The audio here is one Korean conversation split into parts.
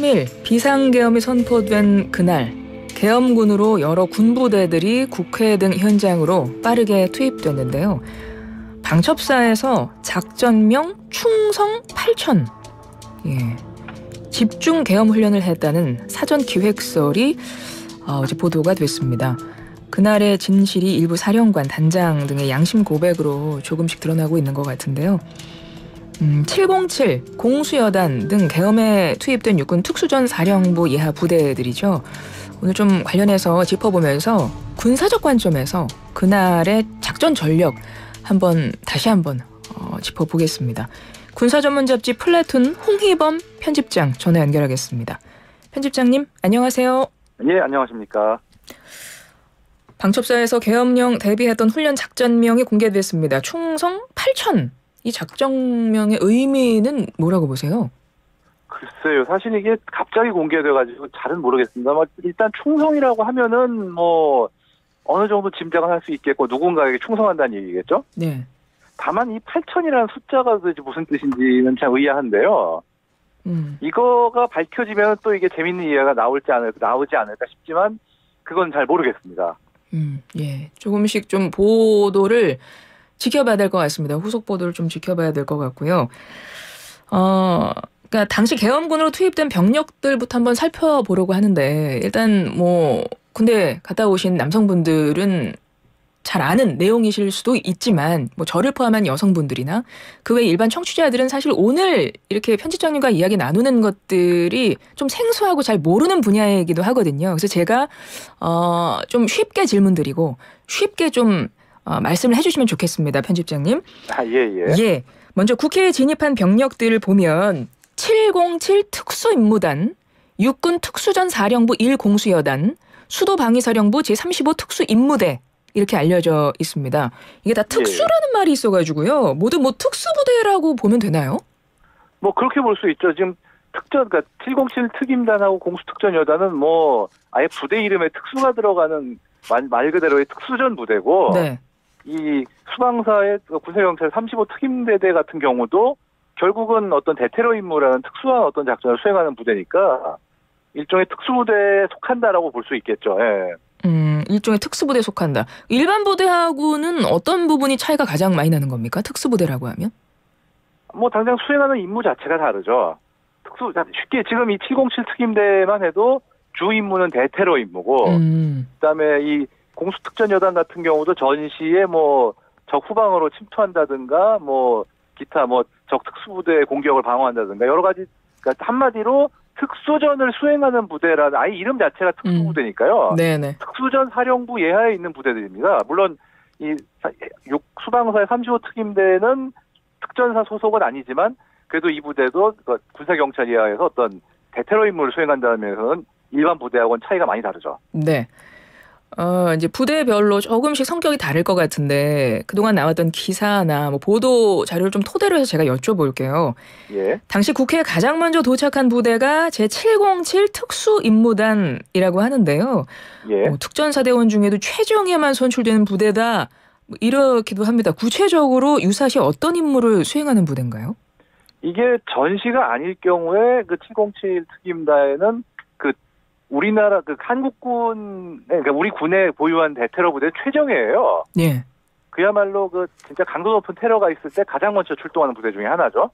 13일 비상계엄이 선포된 그날 계엄군으로 여러 군부대들이 국회 등 현장으로 빠르게 투입됐는데요. 방첩사에서 작전명 충성 8천 집중 계엄 훈련을 했다는 사전 기획설이 어제 보도가 됐습니다. 그날의 진실이 일부 사령관, 단장 등의 양심 고백으로 조금씩 드러나고 있는 것 같은데요. 707 공수여단 등 계엄에 투입된 육군 특수전 사령부 예하 부대들이죠. 오늘 좀 관련해서 짚어보면서 군사적 관점에서 그날의 작전 전력 다시 한번 짚어보겠습니다. 군사 전문 잡지 플래툰 홍희범 편집장 전화 연결하겠습니다. 편집장님 안녕하세요. 예, 안녕하십니까. 방첩사에서 계엄령 대비했던 훈련 작전명이 공개됐습니다. 충성 8천. 이 작전명의 의미는 뭐라고 보세요? 글쎄요. 사실 이게 갑자기 공개돼가지고 잘은 모르겠습니다. 일단 충성이라고 하면은 어느 정도 짐작은 할 수 있겠고 누군가에게 충성한다는 얘기겠죠? 네. 다만 이 8천이라는 숫자가 도대체 무슨 뜻인지는 참 의아한데요. 이거가 밝혀지면 또 이게 재밌는 이해가 나오지 않을까 싶지만 그건 잘 모르겠습니다. 예. 조금씩 좀 보도를 지켜봐야 될 것 같습니다. 후속 보도를 좀 지켜봐야 될 것 같고요. 그러니까 당시 계엄군으로 투입된 병력들부터 한번 살펴보려고 하는데 일단 군대 갔다 오신 남성분들은 잘 아는 내용이실 수도 있지만 저를 포함한 여성분들이나 그 외 일반 청취자들은 사실 오늘 이렇게 편집장님과 이야기 나누는 것들이 좀 생소하고 잘 모르는 분야이기도 하거든요. 그래서 제가 좀 쉽게 질문드리고 쉽게 좀 말씀을 해주시면 좋겠습니다. 편집장님. 예. 먼저 국회에 진입한 병력들을 보면 707 특수임무단, 육군 특수전 사령부 1공수여단, 수도방위사령부 제35 특수임무대 이렇게 알려져 있습니다. 이게 다 특수라는 말이 있어가지고요. 모두 특수부대라고 보면 되나요? 그렇게 볼 수 있죠. 지금 그러니까 707 특임단하고 공수특전여단은 아예 부대 이름에 특수가 들어가는 말 그대로의 특수전 부대고, 네. 이 수방사의 군사경찰 35 특임대대 같은 경우도 결국은 어떤 대테러 임무라는 특수한 어떤 작전을 수행하는 부대니까 일종의 특수부대에 속한다라고 볼 수 있겠죠. 예. 일종의 특수부대에 속한다. 일반 부대하고는 어떤 부분이 차이가 가장 많이 나는 겁니까? 특수부대라고 하면? 당장 수행하는 임무 자체가 다르죠. 쉽게 지금 이 707 특임대만 해도 주 임무는 대테러 임무고, 그다음에 이 공수특전여단 같은 경우도 전시에 적 후방으로 침투한다든가 기타 적 특수부대의 공격을 방어한다든가 여러 가지, 그러니까 한마디로 특수전을 수행하는 부대라는 아예 이름 자체가 특수부대니까요. 네네. 특수전 사령부 예하에 있는 부대들입니다. 물론 이 수방사의 35 특임대는 특전사 소속은 아니지만 그래도 이 부대도 군사경찰 예하에서 어떤 대테러 임무를 수행한다는 면에서는 일반 부대하고는 차이가 많이 다르죠. 네. 이제 부대별로 조금씩 성격이 다를 것 같은데 그동안 나왔던 기사나 보도 자료를 좀 토대로 해서 제가 여쭤볼게요. 예. 당시 국회에 가장 먼저 도착한 부대가 제707 특수임무단이라고 하는데요. 예. 특전사대원 중에도 최정예만 선출되는 부대다 이렇기도 합니다. 구체적으로 유사시 어떤 임무를 수행하는 부대인가요? 이게 전시가 아닐 경우에 그 707 특임단에는 우리나라 한국군, 그러니까 우리 군에 보유한 대테러 부대 최정예예요. 예. 그야말로 진짜 강도 높은 테러가 있을 때 가장 먼저 출동하는 부대 중에 하나죠.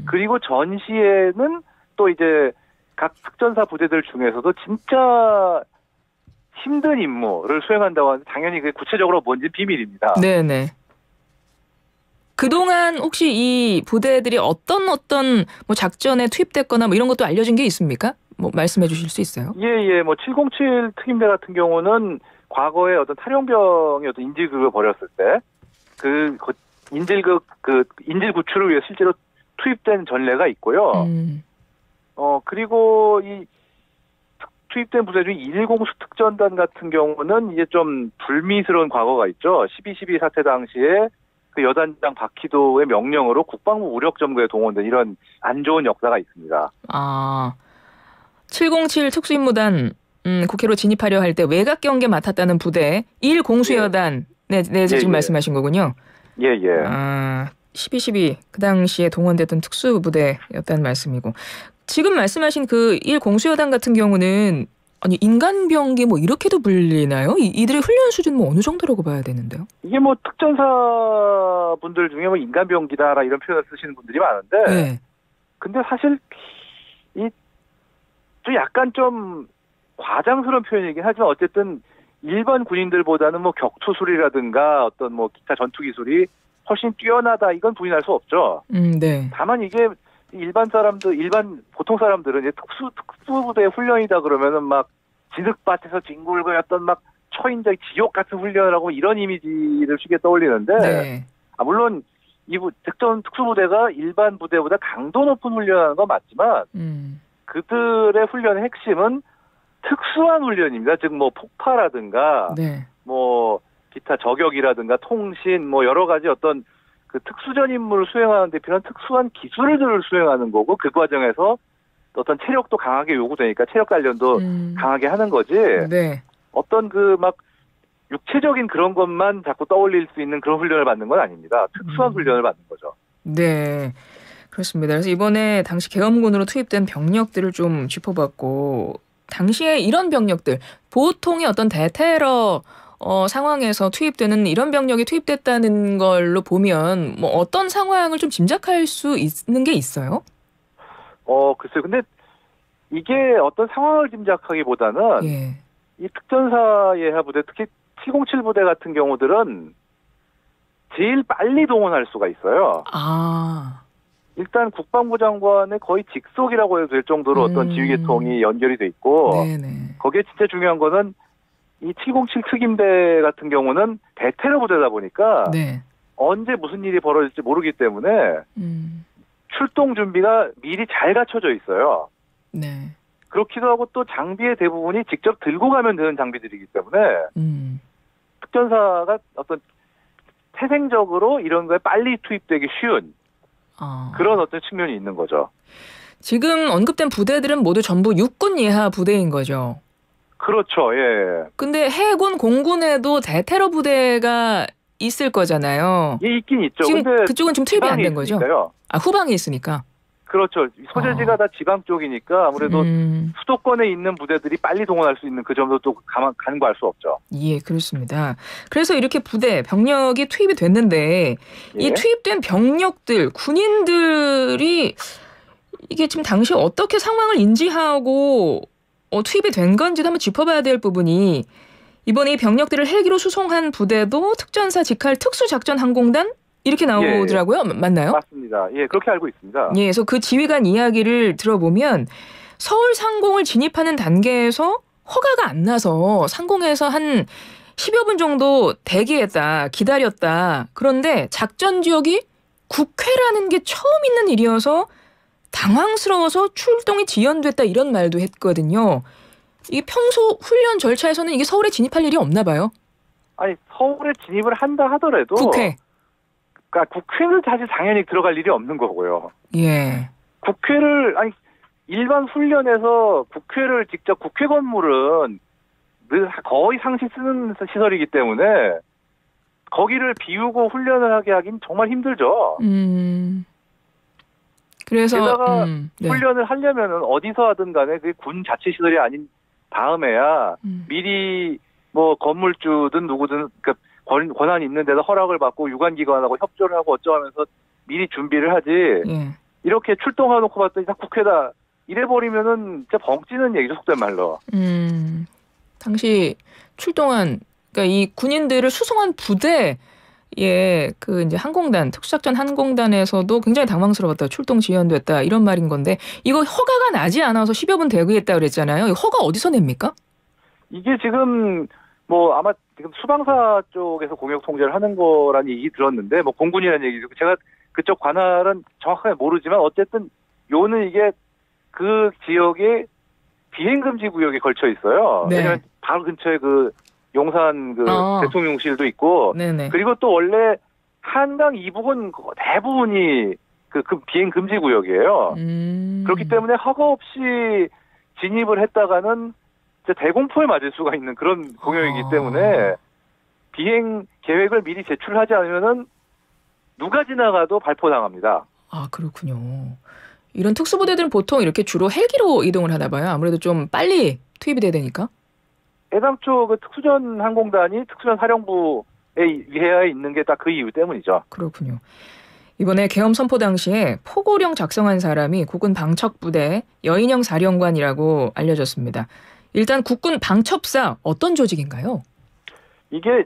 그리고 전시에는 또 이제 각 특전사 부대들 중에서도 진짜 힘든 임무를 수행한다고 하는데 당연히 그게 구체적으로 뭔지 비밀입니다. 네네. 그동안 혹시 이 부대들이 어떤 작전에 투입됐거나 이런 것도 알려진 게 있습니까? 말씀해 주실 수 있어요? 예. 707 특임대 같은 경우는 과거에 어떤 탈영병이 어떤 인질극을 벌였을 때 인질 구출을 위해 실제로 투입된 전례가 있고요. 그리고 이 투입된 부대 중 1공수 특전단 같은 경우는 이제 좀 불미스러운 과거가 있죠. 12.12 사태 당시에 그 여단장 박희도의 명령으로 국방부 우력점거에 동원된 이런 안 좋은 역사가 있습니다. 707 특수임무단 국회로 진입하려 할 때 외곽 경계 맡았다는 부대 1공수여단 지금 말씀하신 거군요. 예. 12.12 그 당시에 동원됐던 특수부대였다는 말씀이고 지금 말씀하신 그 1공수여단 같은 경우는 아니 인간병기 뭐 이렇게도 불리나요? 이들의 훈련 수준 뭐 어느 정도라고 봐야 되는데요? 이게 뭐 특전사 분들 중에 뭐 인간병기다라 이런 표현을 쓰시는 분들이 많은데, 네. 근데 사실 좀 약간 좀 과장스러운 표현이긴 하지만 어쨌든 일반 군인들보다는 뭐 격투술이라든가 어떤 뭐 기타 전투 기술이 훨씬 뛰어나다 이건 부인할 수 없죠. 네. 다만 이게 보통 사람들은 이제 특수부대 훈련이다 그러면은 막 진흙밭에서 뒹굴고 어떤 막 초인적 지옥 같은 훈련을 하고 이런 이미지를 쉽게 떠올리는데, 네. 물론 특수부대가 일반 부대보다 강도 높은 훈련하는 건 맞지만 그들의 훈련의 핵심은 특수한 훈련입니다. 즉 뭐 폭파라든가 네. 뭐 기타 저격이라든가 통신 뭐 여러 가지 어떤 그 특수전 임무를 수행하는 데 필요한 특수한 기술들을 수행하는 거고, 그 과정에서 어떤 체력도 강하게 요구되니까 체력 단련도 강하게 하는 거지. 네. 어떤 그 막 육체적인 그런 것만 자꾸 떠올릴 수 있는 그런 훈련을 받는 건 아닙니다. 특수한 훈련을 받는 거죠. 네. 그렇습니다. 그래서 이번에 당시 계엄군으로 투입된 병력들을 좀 짚어봤고, 당시에 이런 병력들, 보통의 어떤 대테러 상황에서 투입되는 이런 병력이 투입됐다는 걸로 보면 뭐 어떤 상황을 좀 짐작할 수 있는 게 있어요? 글쎄요. 근데 이게 어떤 상황을 짐작하기보다는 예. 이 특전사 예하 부대, 특히 707 부대 같은 경우들은 제일 빨리 동원할 수가 있어요. 아. 일단 국방부 장관의 거의 직속이라고 해도 될 정도로 어떤 지휘계통이 연결이 돼 있고, 네네. 거기에 진짜 중요한 거는 이 707 특임대 같은 경우는 대테러 부대다 보니까 네. 언제 무슨 일이 벌어질지 모르기 때문에 출동 준비가 미리 잘 갖춰져 있어요. 네. 그렇기도 하고 또 장비의 대부분이 직접 들고 가면 되는 장비들이기 때문에 특전사가 어떤 태생적으로 이런 거에 빨리 투입되기 쉬운 그런 어떤 측면이 있는 거죠. 지금 언급된 부대들은 모두 전부 육군 예하 부대인 거죠. 그렇죠. 예. 근데 해군, 공군에도 대테러 부대가 있을 거잖아요. 예, 있긴 있죠. 지금 근데 그쪽은 지금 투입이 안 된 거죠? 아, 후방에 있으니까. 그렇죠. 소재지가 다 지방 쪽이니까 아무래도 수도권에 있는 부대들이 빨리 동원할 수 있는 그 점도 또 간과할 수 없죠. 예, 그렇습니다. 그래서 이렇게 부대, 병력이 투입이 됐는데 예. 이 투입된 병력들, 군인들이 이게 지금 당시 어떻게 상황을 인지하고 투입이 된 건지도 한번 짚어봐야 될 부분이, 이번에 이 병력들을 헬기로 수송한 부대도 특전사 직할 특수작전항공단 이렇게 나오더라고요. 예. 맞나요? 맞습니다. 예, 그렇게 알고 있습니다. 예, 그래서 그 지휘관 이야기를 들어보면 서울 상공을 진입하는 단계에서 허가가 안 나서 상공에서 한 10여 분 정도 대기했다, 기다렸다. 그런데 작전 지역이 국회라는 게 처음 있는 일이어서 당황스러워서 출동이 지연됐다 이런 말도 했거든요. 이게 평소 훈련 절차에서는 이게 서울에 진입할 일이 없나 봐요. 아니, 서울에 진입을 한다 하더라도 국회. 그러니까 국회는 사실 당연히 들어갈 일이 없는 거고요. 예. 일반 훈련에서 국회를 직접, 국회 건물은 거의 상시 쓰는 시설이기 때문에 거기를 비우고 훈련을 하게 하긴 정말 힘들죠. 그래서 게다가 훈련을 하려면은 어디서 하든 간에 그 군 자체 시설이 아닌 다음에야 미리 뭐 건물주든 누구든 그러니까 권한이 있는 데서 허락을 받고 유관기관하고 협조를 하고 어쩌면서 미리 준비를 하지. 예. 이렇게 출동해놓고 봤더니 다 국회다. 이래버리면은 진짜 벙찌는 얘기죠, 속된 말로. 당시 출동한, 그러니까 이 군인들을 수송한 부대, 그 이제 항공단, 특수작전 항공단에서도 굉장히 당황스러웠다. 출동 지연됐다. 이런 말인 건데, 이거 허가가 나지 않아서 10여 분 대기했다 그랬잖아요. 허가 어디서 냅니까? 이게 지금 뭐 아마 지금 수방사 쪽에서 공역 통제를 하는 거라는 얘기 들었는데, 뭐 공군이라는 얘기죠. 제가 그쪽 관할은 정확하게 모르지만 어쨌든 요는 이게 그 지역에 비행금지 구역에 걸쳐 있어요. 네. 왜냐면 바로 근처에 그 용산 그 대통령실도 있고, 네네. 그리고 또 원래 한강 이북은 대부분이 그 비행 금지 구역이에요. 그렇기 때문에 허가 없이 진입을 했다가는 진짜 대공포에 맞을 수가 있는 그런 공역이기 때문에 비행 계획을 미리 제출하지 않으면은 누가 지나가도 발포당합니다. 아, 그렇군요. 이런 특수부대들은 보통 이렇게 주로 헬기로 이동을 하나 봐요. 아무래도 좀 빨리 투입이 돼야 되니까. 애당초 그 특수전 항공단이 특수전 사령부에 위해에 있는 게 딱 그 이유 때문이죠. 그렇군요. 이번에 계엄 선포 당시에 포고령 작성한 사람이 국군 방첩부대 여인영 사령관이라고 알려졌습니다. 일단 국군 방첩사 어떤 조직인가요? 이게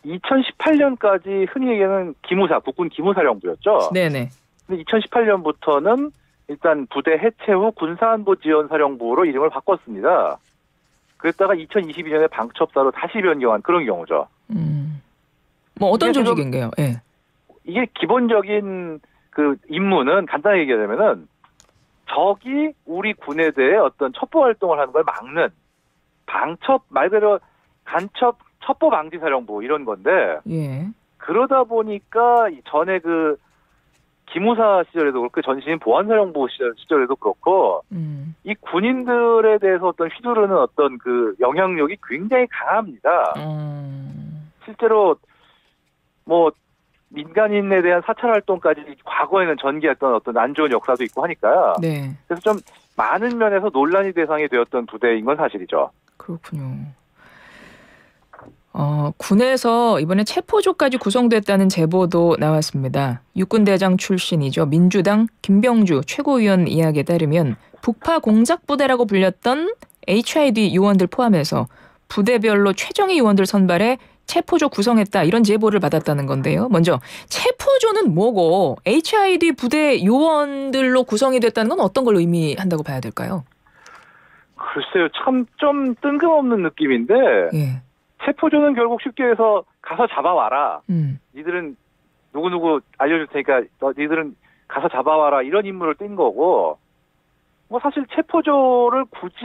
2018년까지 흔히 얘기하는 기무사, 국군 기무사령부였죠. 네네. 근데 2018년부터는 일단 부대 해체 후 군사안보지원사령부로 이름을 바꿨습니다. 그랬다가 2022년에 방첩사로 다시 변경한 그런 경우죠. 뭐 어떤 조직인가요? 예. 이게 기본적인 그 임무는 간단하게 얘기하자면은 적이 우리 군에 대해 어떤 첩보 활동을 하는 걸 막는 방첩 말 그대로 간첩 첩보 방지 사령부 이런 건데 예. 그러다 보니까 전에 그 기무사 시절에도 그렇고 전신 보안사령부 시절에도 그렇고 이 군인들에 대해서 어떤 휘두르는 어떤 그 영향력이 굉장히 강합니다. 실제로 뭐 민간인에 대한 사찰 활동까지 과거에는 전개했던 어떤 안 좋은 역사도 있고 하니까요. 네. 그래서 좀 많은 면에서 논란이 대상이 되었던 부대인 건 사실이죠. 그렇군요. 군에서 이번에 체포조까지 구성됐다는 제보도 나왔습니다. 육군대장 출신이죠. 민주당 김병주 최고위원 이야기에 따르면 북파 공작부대라고 불렸던 HID 요원들 포함해서 부대별로 최정예 요원들 선발해 체포조 구성했다 이런 제보를 받았다는 건데요. 먼저 체포조는 뭐고 HID 부대 요원들로 구성이 됐다는 건 어떤 걸 의미한다고 봐야 될까요? 글쎄요. 참 좀 뜬금없는 느낌인데 예. 체포조는 결국 쉽게 해서 가서 잡아와라. 니들은 누구누구 알려줄 테니까 니들은 가서 잡아와라 이런 임무를 띈 거고 뭐 사실 체포조를 굳이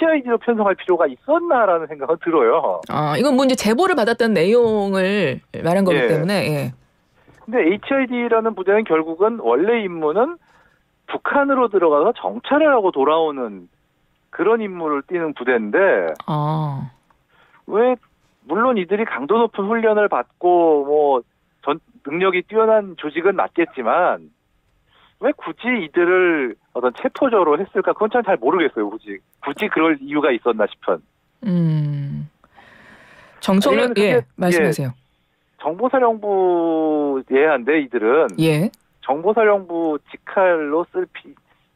HID로 편성할 필요가 있었나라는 생각은 들어요. 이건 뭐 이제 제보를 받았던 내용을 말한 거기 때문에. 예. 근데 HID라는 부대는 결국은 원래 임무는 북한으로 들어가서 정찰을 하고 돌아오는 그런 임무를 띠는 부대인데 왜 물론 이들이 강도 높은 훈련을 받고 뭐 능력이 뛰어난 조직은 맞겠지만 왜 굳이 이들을 어떤 체포조로 했을까? 그건 참 잘 모르겠어요. 굳이 그럴 이유가 있었나 싶은. 정청래 말씀하세요. 정보사령부 예한데 이들은 정보사령부 직할로 쓸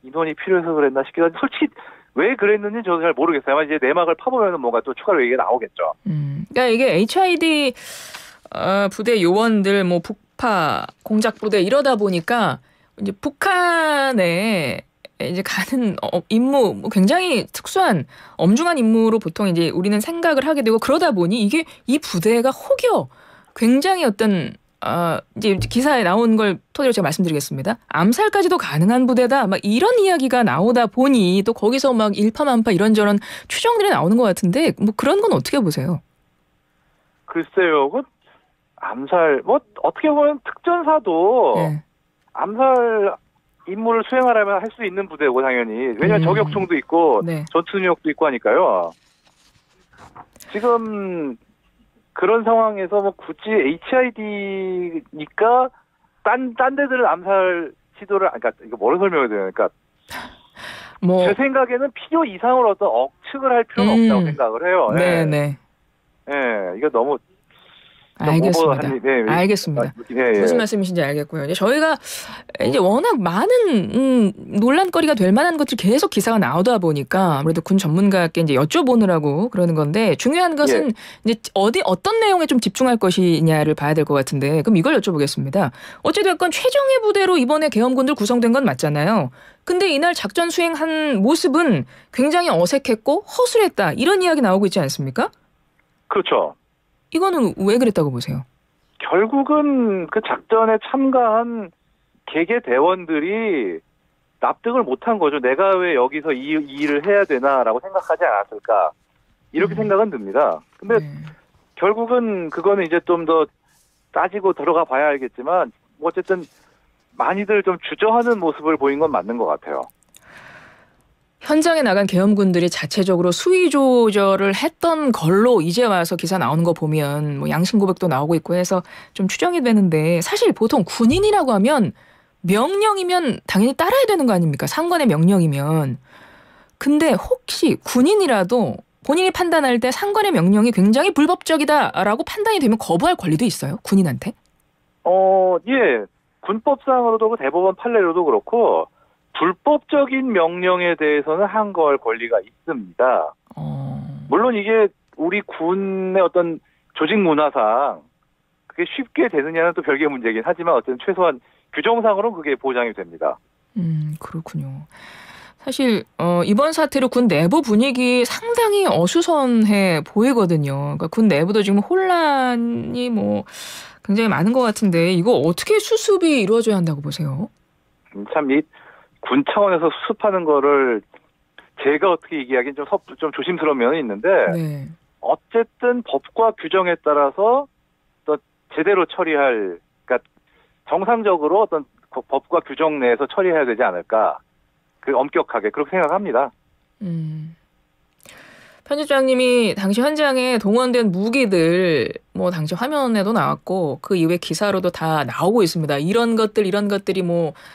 인원이 필요해서 그랬나 싶기도 한데 솔직히 왜 그랬는지 저도 잘 모르겠어요. 아마 이제 내막을 파보면 뭔가 또 추가로 얘기가 나오겠죠. 그러니까 이게 HID 부대 요원들 뭐 북파 공작부대 이러다 보니까 이제 북한에 이제 가는 임무 뭐 굉장히 특수한 엄중한 임무로 보통 이제 우리는 생각을 하게 되고 그러다 보니 이게 이 부대가 혹여 굉장히 어떤 이제 기사에 나온 걸 토대로 제가 말씀드리겠습니다. 암살까지도 가능한 부대다. 막 이런 이야기가 나오다 보니 또 거기서 막 일파만파 이런저런 추정들이 나오는 것 같은데 뭐 그런 건 어떻게 보세요? 글쎄요. 그 암살 뭐 어떻게 보면 특전사도 암살 임무를 수행하려면 할 수 있는 부대고 당연히. 왜냐하면 저격총도 있고 전투 능력도 있고 하니까요. 지금 그런 상황에서 뭐 굳이 HID니까 딴 데들은 암살 시도를 그러니까 이거 뭐를 설명해야 되나? 그러니까 제 생각에는 필요 이상으로 어떤 억측을 할 필요는 없다고 생각을 해요. 네, 이거 너무 알겠습니다. 알겠습니다. 무슨 말씀이신지 알겠고요. 이제 저희가 이제 워낙 많은 논란거리가 될 만한 것들이 계속 기사가 나오다 보니까 아무래도 군 전문가께 이제 여쭤보느라고 그러는 건데 중요한 것은 이제 어떤 내용에 좀 집중할 것이냐를 봐야 될 것 같은데 그럼 이걸 여쭤보겠습니다. 어찌됐건 최정예 부대로 이번에 계엄군들 구성된 건 맞잖아요. 근데 이날 작전 수행한 모습은 굉장히 어색했고 허술했다. 이런 이야기 나오고 있지 않습니까? 그렇죠. 이거는 왜 그랬다고 보세요? 결국은 그 작전에 참가한 개개 대원들이 납득을 못한 거죠. 내가 왜 여기서 이 일을 해야 되나라고 생각하지 않았을까. 이렇게 생각은 듭니다. 근데 결국은 그거는 이제 좀 더 따지고 들어가 봐야 알겠지만 어쨌든 많이들 좀 주저하는 모습을 보인 건 맞는 것 같아요. 현장에 나간 계엄군들이 자체적으로 수위 조절을 했던 걸로 이제 와서 기사 나오는 거 보면 뭐 양심 고백도 나오고 있고 해서 좀 추정이 되는데 사실 보통 군인이라고 하면 명령이면 당연히 따라야 되는 거 아닙니까? 상관의 명령이면. 근데 혹시 군인이라도 본인이 판단할 때 상관의 명령이 굉장히 불법적이다라고 판단이 되면 거부할 권리도 있어요? 군인한테? 예. 군법상으로도 대법원 판례로도 그렇고 불법적인 명령에 대해서는 항거할 권리가 있습니다. 물론 이게 우리 군의 어떤 조직 문화상 그게 쉽게 되느냐는 또 별개의 문제긴 하지만 어쨌든 최소한 규정상으로는 그게 보장이 됩니다. 그렇군요. 사실 이번 사태로 군 내부 분위기 상당히 어수선해 보이거든요. 그러니까 군 내부도 지금 혼란이 굉장히 많은 것 같은데 이거 어떻게 수습이 이루어져야 한다고 보세요? 참 이 군 차원에서 수습하는 거를 제가 어떻게 얘기하기는 좀 조심스러운 면은 있는데 네. 어쨌든 법과 규정에 따라서 또 제대로 처리할, 그러니까 정상적으로 어떤 법과 규정 내에서 처리해야 되지 않을까. 엄격하게 그렇게 생각합니다. 편집장님이 당시 현장에 동원된 무기들 당시 화면에도 나왔고 그 이후에 기사로도 다 나오고 있습니다. 이런 것들이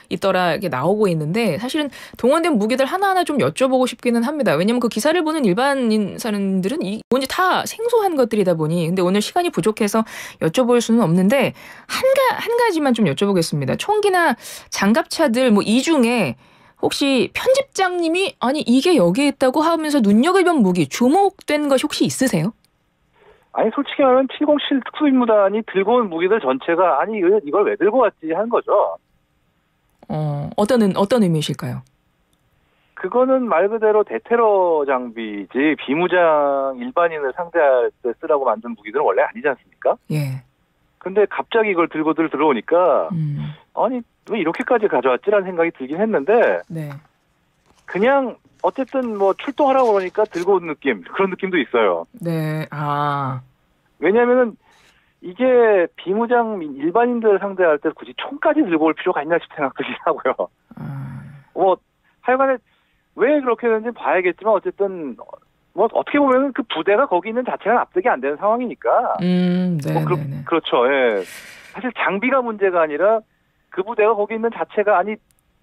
있더라 이렇게 나오고 있는데 사실은 동원된 무기들 하나하나 좀 여쭤보고 싶기는 합니다. 왜냐하면 그 기사를 보는 일반인 사람들은 뭔지 다 생소한 것들이다 보니 근데 오늘 시간이 부족해서 여쭤볼 수는 없는데 한 가지만 좀 여쭤보겠습니다. 총기나 장갑차들 이 중에 혹시 편집장님이 아니 이게 여기에 있다고 하면서 눈여겨본 무기 주목된 것이 혹시 있으세요? 아니 솔직히 말하면 707 특수임무단이 들고 온 무기들 전체가 아니 이걸 왜 들고 왔지 하는 거죠. 어떤 의미이실까요? 그거는 말 그대로 대테러 장비지 비무장 일반인을 상대할 때 쓰라고 만든 무기들은 원래 아니지 않습니까? 예. 근데 갑자기 이걸 들고들 들어오니까 아니 왜 이렇게까지 가져왔지라는 생각이 들긴 했는데 네. 그냥 어쨌든 출동하라고 그러니까 들고 온 그런 느낌도 있어요. 네. 왜냐면은 이게 비무장 일반인들 상대할 때 굳이 총까지 들고 올 필요가 있나 싶은 생각도 하고요. 하여간에 왜 그렇게 되는지 봐야겠지만 어쨌든 어떻게 보면은 그 부대가 거기 있는 자체가 납득이 안 되는 상황이니까. 네. 그렇죠. 예. 사실 장비가 문제가 아니라 그 부대가 거기 있는 자체가 아니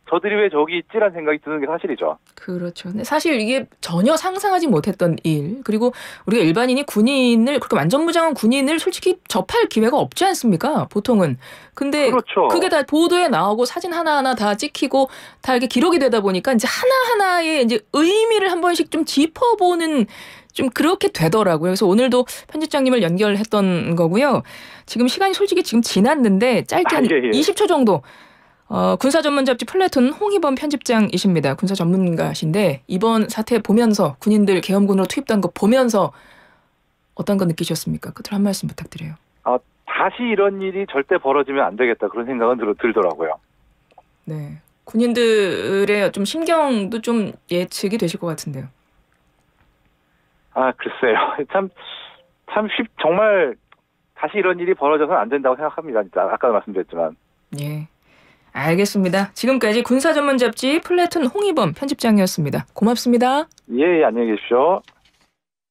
저들이 왜 저기 있지라는 생각이 드는 게 사실이죠. 그렇죠. 근데 사실 이게 전혀 상상하지 못했던 일. 그리고 우리가 일반인이 군인을 그렇게 완전무장한 군인을 솔직히 접할 기회가 없지 않습니까? 보통은. 근데 그렇죠. 그게 다 보도에 나오고 사진 하나하나 다 찍히고 다 이렇게 기록이 되다 보니까 이제 하나하나의 이제 의미를 한 번씩 좀 짚어보는 좀 그렇게 되더라고요. 그래서 오늘도 편집장님을 연결했던 거고요. 지금 시간이 솔직히 지금 지났는데 짧게 한 20초 정도. 군사 전문 잡지 플래툰 홍희범 편집장이십니다. 군사 전문가신데 이번 사태 보면서 군인들 계엄군으로 투입된 거 보면서 어떤 거 느끼셨습니까? 끝으로 한 말씀 부탁드려요. 다시 이런 일이 절대 벌어지면 안 되겠다 그런 생각은 들더라고요. 네, 군인들의 좀 심경도 좀 예측이 되실 것 같은데요. 글쎄요. 정말 다시 이런 일이 벌어져서는 안 된다고 생각합니다. 진짜 아까도 말씀드렸지만. 예. 알겠습니다. 지금까지 군사 전문 잡지 플래툰 홍희범 편집장이었습니다. 고맙습니다. 예, 안녕히 계십시오.